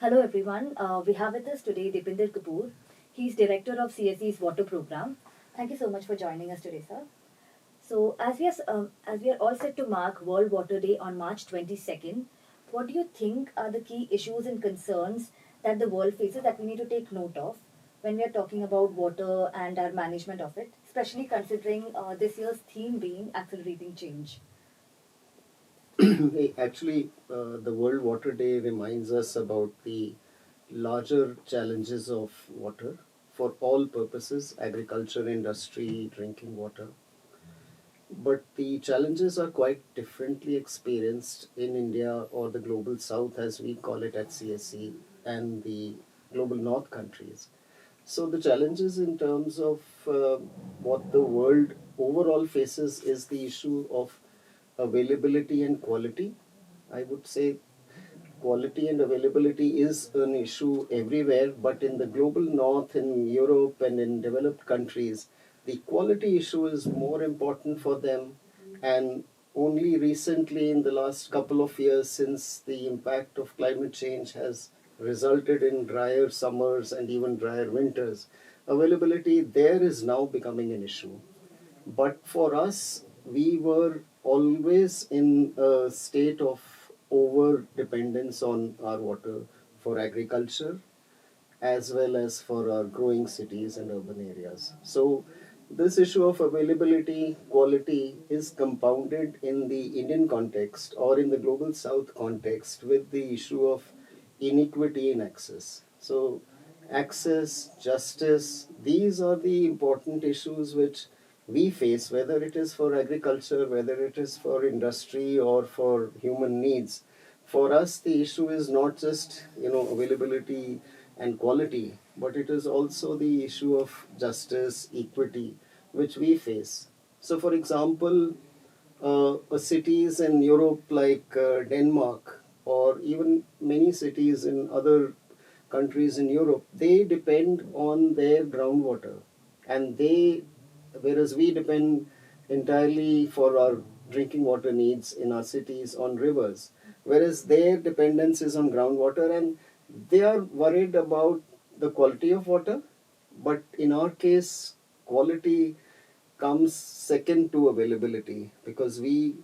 Hello everyone. We have with us today Dipinder Kapoor. He's director of CSE's water program. Thank you so much for joining us today, sir. So, as we are all set to mark World Water Day on March 22nd, what do you think are the key issues and concerns that the world faces that we need to take note of when we are talking about water and our management of it, especially considering this year's theme being accelerating change? Actually, the World Water Day reminds us about the larger challenges of water for all purposes agriculture, industry, drinking water. But the challenges are quite differently experienced in India or the global south, as we call it at CSE, and the global north countries. So, the challenges in terms of what the world overall faces is the issue of availability and quality. I would say quality and availability is an issue everywhere, but in the global north, in Europe, and in developed countries, the quality issue is more important for them. And only recently, in the last couple of years, since the impact of climate change has resulted in drier summers and even drier winters, availability there is now becoming an issue. But for us, we were always in a state of over dependence on our water for agriculture as well as for our growing cities and urban areas. So, this issue of availability, quality is compounded in the Indian context or in the global south context with the issue of inequity in access. So, access, justice, these are the important issues which we face, whether it is for agriculture, whether it is for industry or for human needs. For us, the issue is not just availability and quality, but it is also the issue of justice, equity, which we face. So, for example, cities in Europe like Denmark, or even many cities in other countries in Europe, they depend on their groundwater, and whereas we depend entirely for our drinking water needs in our cities on rivers, whereas their dependence is on groundwater, and they are worried about the quality of water. But in our case, quality comes second to availability, because we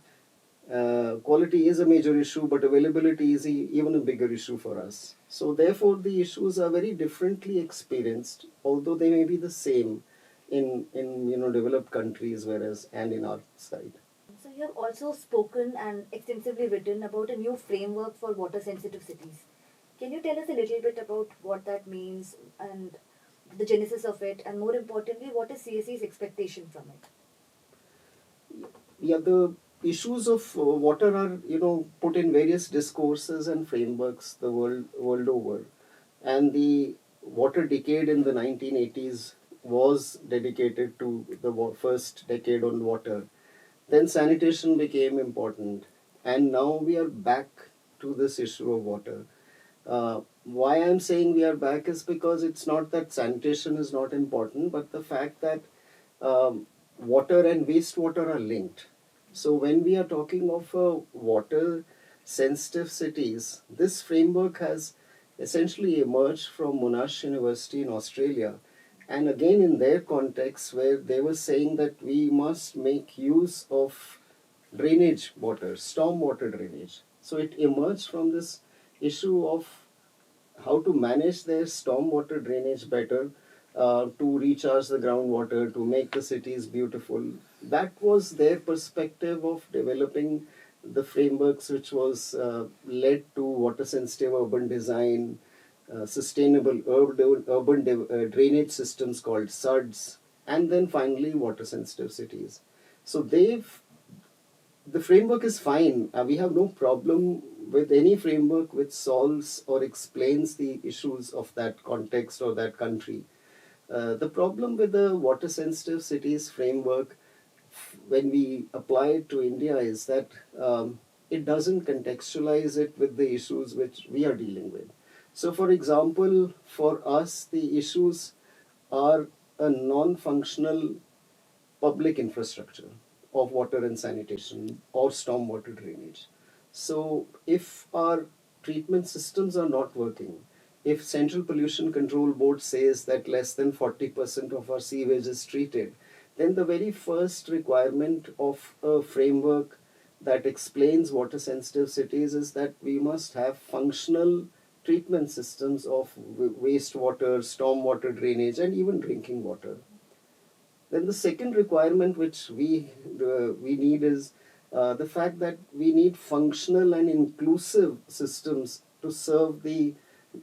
quality is a major issue, but availability is even a bigger issue for us. So therefore, the issues are very differently experienced, although they may be the same in developed countries, whereas and in our side. So, you have also spoken and extensively written about a new framework for water sensitive cities. Can you tell us a little bit about what that means and the genesis of it, and more importantly, what is CSE's expectation from it? Yeah, the issues of water are put in various discourses and frameworks the world over, and the water decade in the 1980s was dedicated to the first decade on water. Then sanitation became important, and now we are back to this issue of water. Why I'm saying we are back is because it's not that sanitation is not important, but the fact that water and wastewater are linked. So when we are talking of water sensitive cities, this framework has essentially emerged from Monash University in Australia. And again, in their context, where they were saying that we must make use of drainage water, storm water drainage. So it emerged from this issue of how to manage their stormwater drainage better, to recharge the groundwater, to make the cities beautiful. That was their perspective of developing the frameworks, which was led to water sensitive urban design, sustainable urban drainage systems called SUDS, and then finally water sensitive cities. So the framework is fine. We have no problem with any framework which solves or explains the issues of that context or that country. The problem with the water sensitive cities framework, when we apply it to India, is that it doesn't contextualize it with the issues which we are dealing with. So, for example, for us, the issues are a non functional public infrastructure of water and sanitation or stormwater drainage. So, if our treatment systems are not working. If Central Pollution Control Board says that less than 40% of our sewage is treated, then the very first requirement of a framework that explains water sensitive cities is that we must have functional treatment systems of wastewater, stormwater drainage, and even drinking water. Then the second requirement which we need is the fact that we need functional and inclusive systems to serve the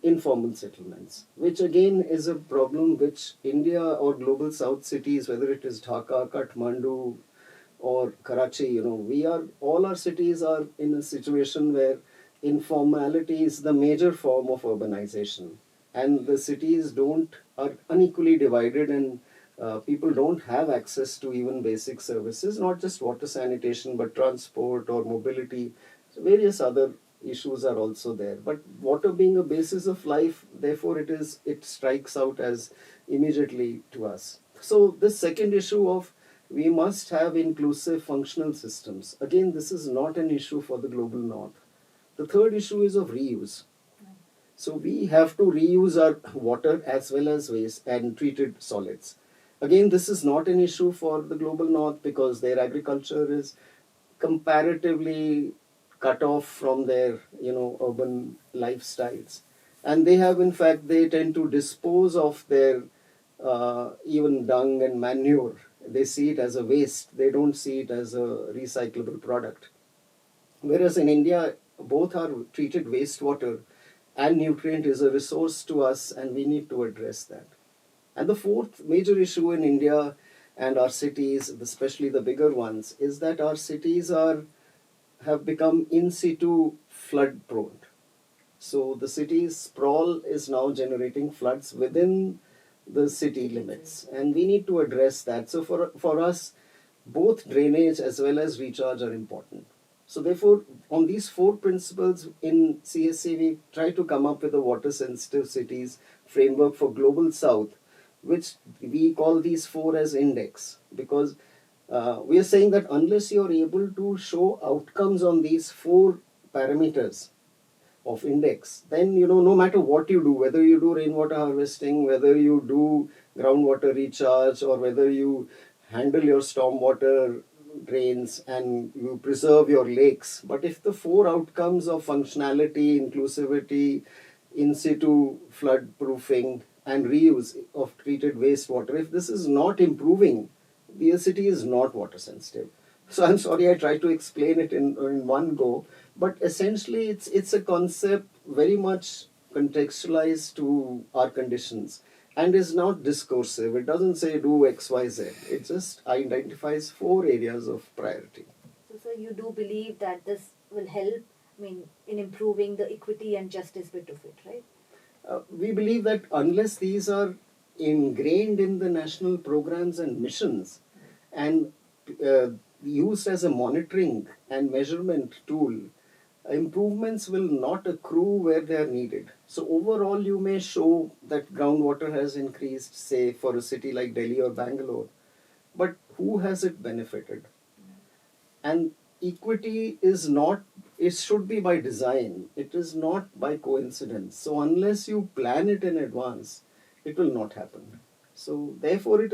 informal settlements, which again is a problem which India or global south cities, whether it is Dhaka, Kathmandu, or Karachi, all our cities are in a situation where informality is the major form of urbanization, and the cities don't are unequally divided, and people don't have access to even basic services, not just water sanitation, but transport or mobility. So various other issues are also there. But water being a basis of life, therefore it strikes out as immediately to us. So this second issue of we must have inclusive functional systems. Again, this is not an issue for the global north. The third issue is of reuse. So we have to reuse our water as well as waste and treated solids. Again, this is not an issue for the global north because their agriculture is comparatively cut off from their urban lifestyles, and they tend to dispose of their even dung and manure. They see it as a waste. They don't see it as a recyclable product. Whereas in India, both are treated wastewater and nutrient is a resource to us, and we need to address that. And the fourth major issue in India and our cities, especially the bigger ones, is that our cities have become in situ flood prone. So the city's sprawl is now generating floods within the city limits, and we need to address that. So for us, both drainage as well as recharge are important. So therefore, on these four principles in CSC, we try to come up with a water sensitive cities framework for global south, which we call these four as index, because we are saying that unless you are able to show outcomes on these four parameters of index, then no matter what you do, whether you do rainwater harvesting, whether you do groundwater recharge, or whether you handle your stormwater drains and you preserve your lakes, but if the four outcomes of functionality, inclusivity, in situ flood proofing, and reuse of treated wastewater, if this is not improving, the city is not water sensitive. So I'm sorry I tried to explain it in one go, but essentially it's a concept very much contextualized to our conditions and is not discursive. It doesn't say do X, Y, Z. It just identifies four areas of priority. So you do believe that this will help, in improving the equity and justice bit of it, right? We believe that unless these are ingrained in the national programs and missions and used as a monitoring and measurement tool, improvements will not accrue where they are needed. So overall, you may show that groundwater has increased, say, for a city like Delhi or Bangalore, but who has it benefited? And equity is not, it should be by design. It is not by coincidence. So unless you plan it in advance, it will not happen. So therefore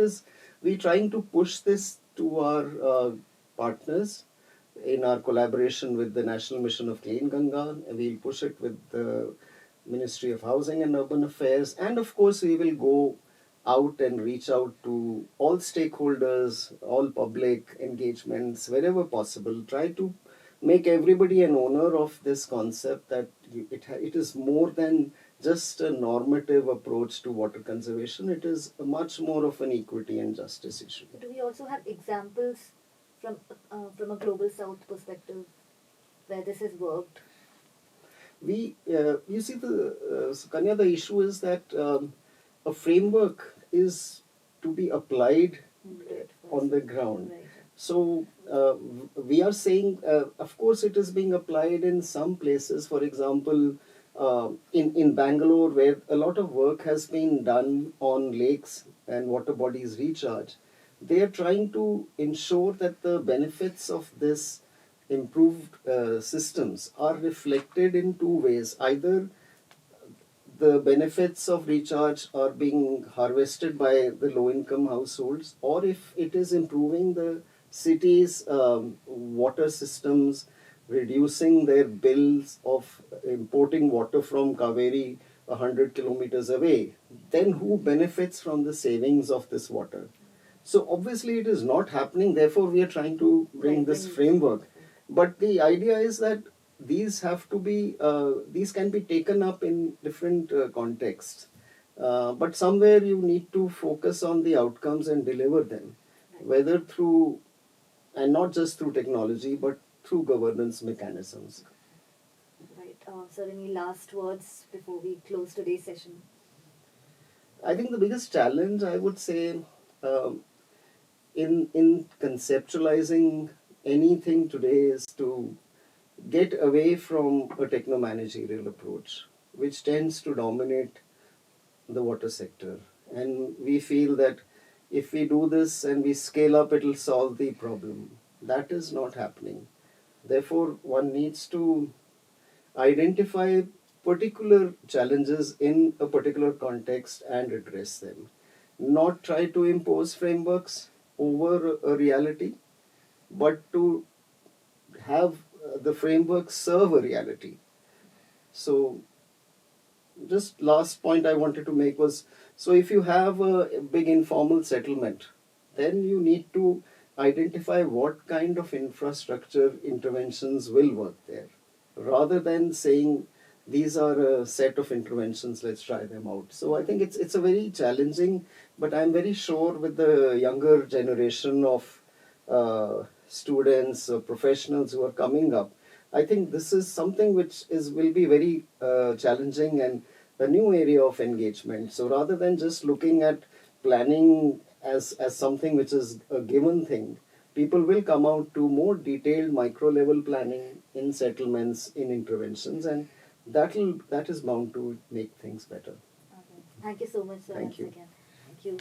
we're trying to push this to our partners in our collaboration with the National Mission of Clean Ganga. We'll push it with the Ministry of Housing and Urban Affairs. And of course, we will go out and reach out to all stakeholders, all public engagements, wherever possible. Try to make everybody an owner of this concept that it is more than just a normative approach to water conservation. It is much more of an equity and justice issue. Do we also have examples from a global south perspective where this has worked? You see, Kanya, the issue is that a framework is to be applied on the ground. Right. So we are saying, of course, it is being applied in some places. For example, in Bangalore, where a lot of work has been done on lakes and water bodies recharge, they are trying to ensure that the benefits of this improved systems are reflected in two ways. Either the benefits of recharge are being harvested by the low income households, or if it is improving the city's water systems, reducing their bills of importing water from Kaveri 100 kilometers away, then who benefits from the savings of this water? So obviously it is not happening, therefore we are trying to bring Right, this bring it. framework. But the idea is that these have to be, these can be taken up in different contexts. But somewhere you need to focus on the outcomes and deliver them, Right. whether through, and not just through technology, but through governance mechanisms. Right. Sir, any last words before we close today's session? I think the biggest challenge, I would say, um, in conceptualizing anything today is to get away from a techno-managerial approach, which tends to dominate the water sector. And we feel that if we do this and we scale up, it'll solve the problem. That is not happening. Therefore, one needs to identify particular challenges in a particular context and address them. Not try to impose frameworks over a reality, but to have the framework serve a reality. So, just last point I wanted to make was, so if you have a big informal settlement, then you need to identify what kind of infrastructure interventions will work there, rather than saying these are a set of interventions, let's try them out. So I think it's a very challenging, but I'm very sure with the younger generation of students or professionals who are coming up, I think this is something which is will be very challenging and a new area of engagement. So rather than just looking at planning as something which is a given thing, people will come out to more detailed micro level planning in settlements, in interventions, and that is bound to make things better. Okay. Thank you so much, sir, Thank once you. again. Thank you.